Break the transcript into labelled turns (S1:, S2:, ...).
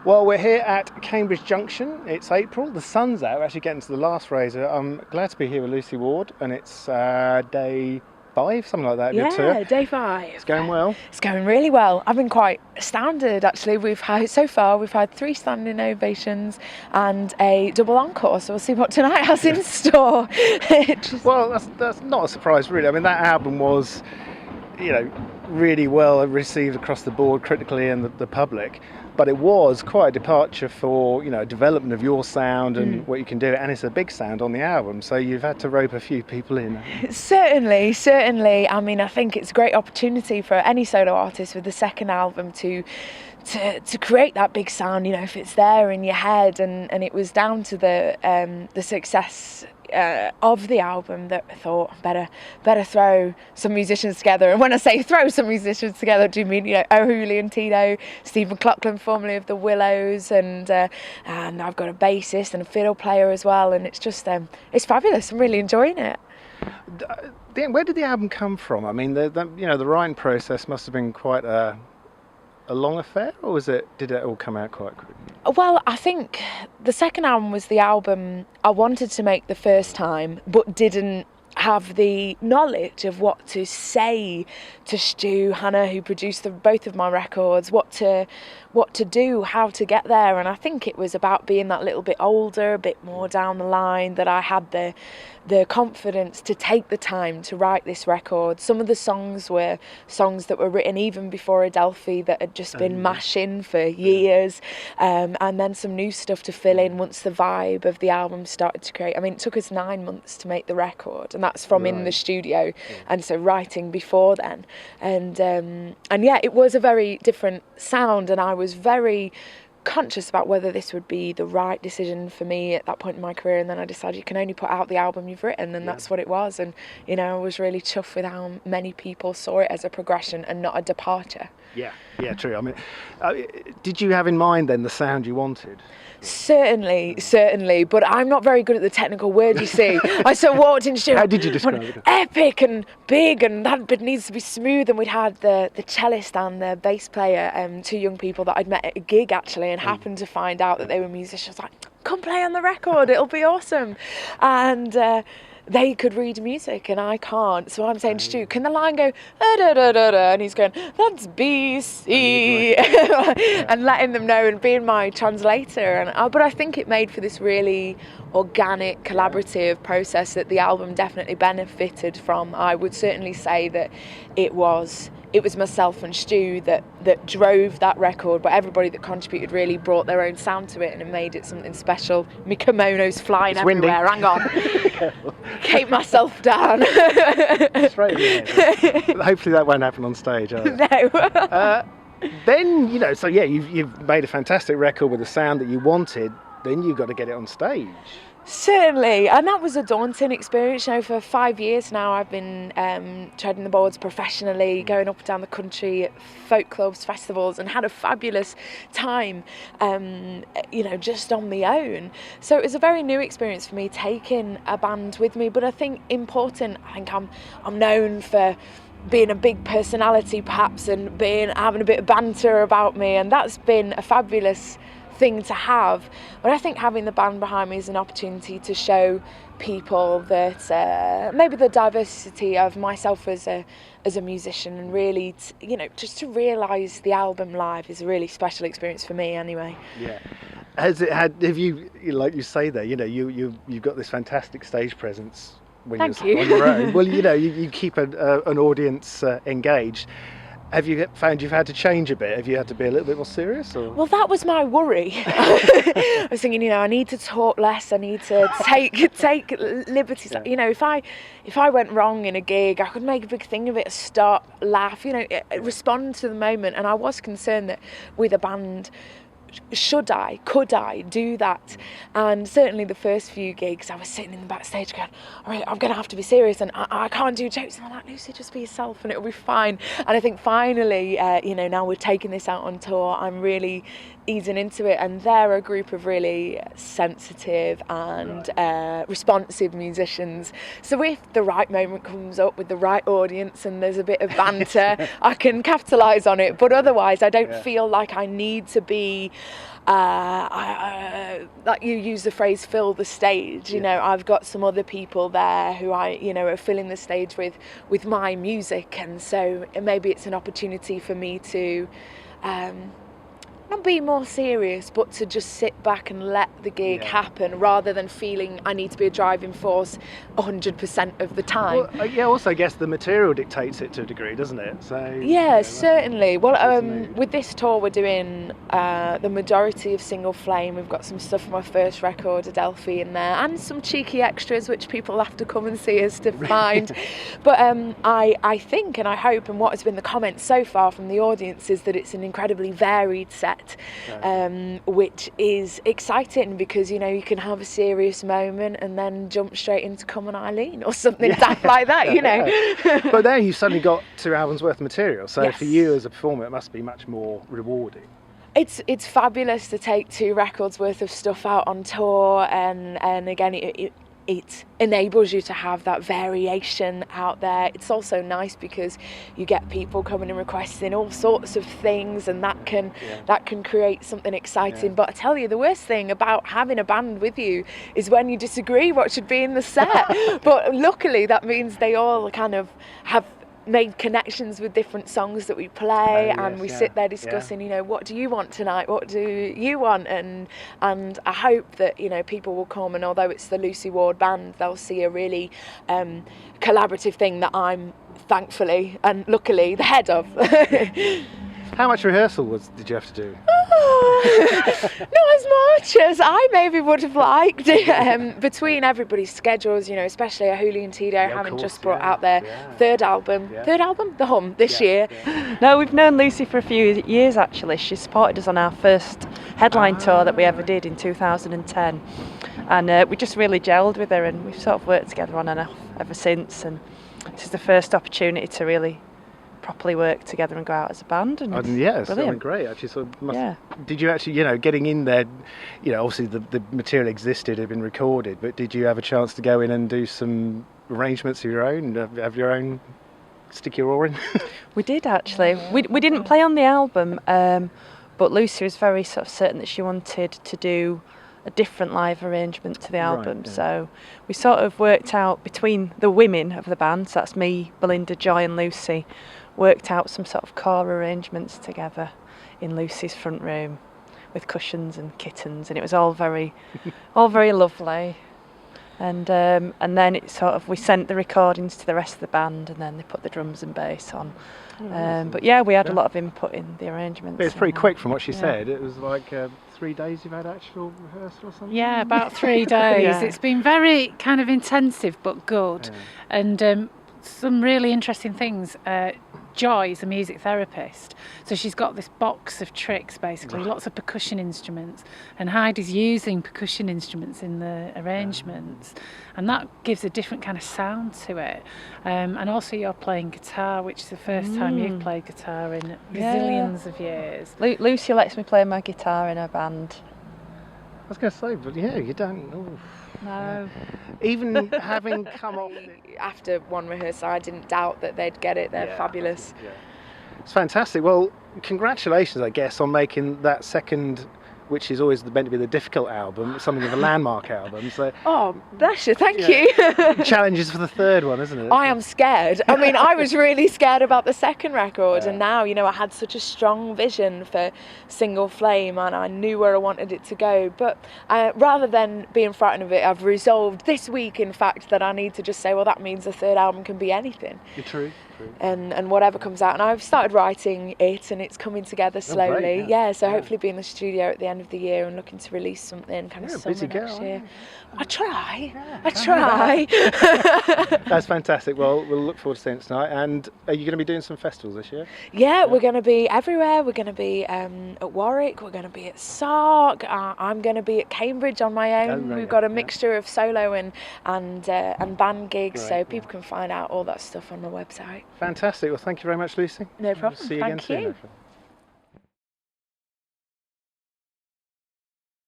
S1: Well, we're here at Cambridge Junction. It's April, the sun's out, we're actually getting to the last razor. I'm glad to be here with Lucy Ward, and it's day 5, something like that of your tour.
S2: Yeah, day 5.
S1: It's going well?
S2: It's going really well. I've been quite astounded, actually. We've had 3 standing ovations and a double encore, so we'll see what tonight has in store.
S1: Well, that's not a surprise, really. I mean, that album was, really well received across the board, critically and the public. But it was quite a departure for, development of your sound and what you can do. And it's a big sound on the album, so you've had to rope a few people in.
S2: Certainly. I mean, I think it's a great opportunity for any solo artist with the second album to create that big sound, if it's there in your head. And it was down to the success of the album that I thought better throw some musicians together. And when I say throw some musicians together, I do mean O'Hooley and Tino, Stephen Cloughlin, formerly of the Willows, and I've got a bassist and a fiddle player as well, and it's just it's fabulous. I'm really enjoying it.
S1: Where did the album come from? I mean, the writing process must have been quite a long affair, or did it all come out quite quickly?
S2: Well, I think the second album was the album I wanted to make the first time, but didn't have the knowledge of what to say to Stu, Hannah, who produced both of my records, what to do, how to get there. And I think it was about being that little bit older, a bit more down the line, that I had the confidence to take the time to write this record. Some of the songs were songs that were written even before Adelphi, that had just been mashing for years, and then some new stuff to fill in once the vibe of the album started to create. I mean, it took us 9 months to make the record, and that's from in the studio, and so writing before then. And yeah, it was a very different sound, and I was very conscious about whether this would be the right decision for me at that point in my career. And then I decided you can only put out the album you've written, and that's what it was. And I was really chuffed with how many people saw it as a progression and not a departure. Yeah,
S1: true. I mean, did you have in mind then the sound you wanted?
S2: Certainly, but I'm not very good at the technical word, you see. I sort of walked in the studio.
S1: How did you describe it?
S2: Epic and big, and that bit needs to be smooth. And we'd had the cellist and the bass player, 2 young people that I'd met at a gig actually, and happened to find out that they were musicians. Like, come play on the record, it'll be awesome. And they could read music and I can't, so I'm saying, Stu, can the line go da da da da, and he's going, that's B C, and letting them know and being my translator. And but I think it made for this really organic, collaborative process that the album definitely benefited from. I would certainly say that it was myself and Stu that drove that record, but everybody that contributed really brought their own sound to it, and it made it something special. My kimono's flying everywhere. Hang on. Keep myself down.
S1: It's right here. Hopefully that won't happen on stage.
S2: No.
S1: Then, so yeah, you've made a fantastic record with the sound that you wanted. Then you've got to get it on stage.
S2: Certainly, and that was a daunting experience. For 5 years now I've been treading the boards professionally, going up and down the country at folk clubs, festivals, and had a fabulous time, just on my own. So it was a very new experience for me, taking a band with me. But I think I'm known for being a big personality perhaps, and having a bit of banter about me, and that's been a fabulous thing to have. But I think having the band behind me is an opportunity to show people that maybe the diversity of myself as a musician, and really just to realise the album live is a really special experience for me anyway.
S1: Yeah. Have you, like you say there, you've got this fantastic stage presence when you're on your own. Well, you keep an audience engaged. Have you found you've had to change a bit? Have you had to be a little bit more serious? Or?
S2: Well, that was my worry. I was thinking, I need to talk less. I need to take liberties. Yeah. If I went wrong in a gig, I could make a big thing of it, start, laugh, respond to the moment. And I was concerned that with a band, could I do that? And certainly the first few gigs I was sitting in the backstage going, all right, I'm going to have to be serious, and I can't do jokes. And I'm like, Lucy, just be yourself and it'll be fine. And I think finally, now we're taking this out on tour, I'm really easing into it, and they're a group of really sensitive and responsive musicians. So if the right moment comes up with the right audience and there's a bit of banter, I can capitalise on it. But otherwise, I don't feel like I need to be like you use the phrase fill the stage, you know, I've got some other people there who are filling the stage with my music, and so maybe it's an opportunity for me to not be more serious, but to just sit back and let the gig happen, rather than feeling I need to be a driving force 100% of the time.
S1: Well, also I guess the material dictates it to a degree, doesn't it? So
S2: Certainly. Well, with this tour we're doing the majority of single flame. We've got some stuff from our first record, Adelphi, in there, and some cheeky extras which people have to come and see us to find. But I think and I hope, and what has been the comments so far from the audience, is that it's an incredibly varied set. Which is exciting, because you can have a serious moment and then jump straight into Come On Eileen or something daft like that, you know.
S1: But there you've suddenly got 2 albums worth of material, so
S2: Yes.
S1: for you as a performer it must be much more rewarding.
S2: It's fabulous to take 2 records worth of stuff out on tour, and again it enables you to have that variation out there. It's also nice because you get people coming and requesting all sorts of things, and that can create something exciting. But I tell you, the worst thing about having a band with you is when you disagree what should be in the set. But luckily that means they all kind of have made connections with different songs that we play, and we sit there discussing, what do you want tonight, what do you want, and I hope that people will come, and although it's the Lucy Ward band, they'll see a really collaborative thing that I'm thankfully and luckily the head of.
S1: How much rehearsal did you have to do?
S2: Not as much as I maybe would have liked. Between everybody's schedules, especially Ahuli and Tito having just brought out their third album, The Hum, this year.
S3: No, we've known Lucy for a few years actually. She supported us on our first headline tour that we ever did in 2010, and we just really gelled with her, and we've sort of worked together on and off ever since, and this is the first opportunity to really properly work together and go out as a band, and
S1: it's brilliant. Great actually. So did you actually getting in there, obviously the material existed, had been recorded, but did you have a chance to go in and do some arrangements of your own, have your own, stick your oar in?
S3: We did actually. We didn't play on the album, but Lucy was very sort of certain that she wanted to do a different live arrangement to the album, so we sort of worked out between the women of the band, so that's me, Belinda, Joy and Lucy, worked out some sort of core arrangements together in Lucy's front room with cushions and kittens, and it was all very lovely, and then it sort of, we sent the recordings to the rest of the band, and then they put the drums and bass on. But we had a lot of input in the arrangements.
S1: But it's pretty quick from what she said. It was like 3 days you've had actual rehearsal or something?
S4: Yeah, about 3 days. It's been very kind of intensive but good, and some really interesting things. Joy is a music therapist, so she's got this box of tricks, basically, lots of percussion instruments, and Heidi's using percussion instruments in the arrangements, and that gives a different kind of sound to it. And also you're playing guitar, which is the first time you've played guitar in zillions of years.
S3: Lucy lets me play my guitar in her band.
S1: I was going to say, but you don't. Oof.
S3: No.
S1: Even having come off
S2: after one rehearsal, I didn't doubt that they'd get it. They're fabulous.
S1: It's fantastic. Well, congratulations, I guess, on making that second, which is always meant to be the difficult album, something of a landmark album. So,
S2: oh, bless you, thank you.
S1: Challenges for the third one, isn't it?
S2: I am scared. I mean, I was really scared about the second record, and now, I had such a strong vision for Single Flame, and I knew where I wanted it to go. But rather than being frightened of it, I've resolved this week, in fact, that I need to just say, well, that means the third album can be anything.
S1: True.
S2: And whatever comes out, and I've started writing it, and it's coming together slowly. Great, so hopefully be in the studio at the end of the year and looking to release something kind of summer next year. I try.
S1: That's fantastic. Well, we'll look forward to seeing it tonight. And are you going to be doing some festivals this year?
S2: Yeah, we're going to be everywhere. We're going to be at Warwick. We're going to be at Sark. I'm going to be at Cambridge on my own. We've got a mixture of solo and band gigs, so people can find out all that stuff on the website.
S1: Fantastic. Well, thank you very much, Lucy.
S2: No problem.
S1: See you again soon.
S2: Thank you.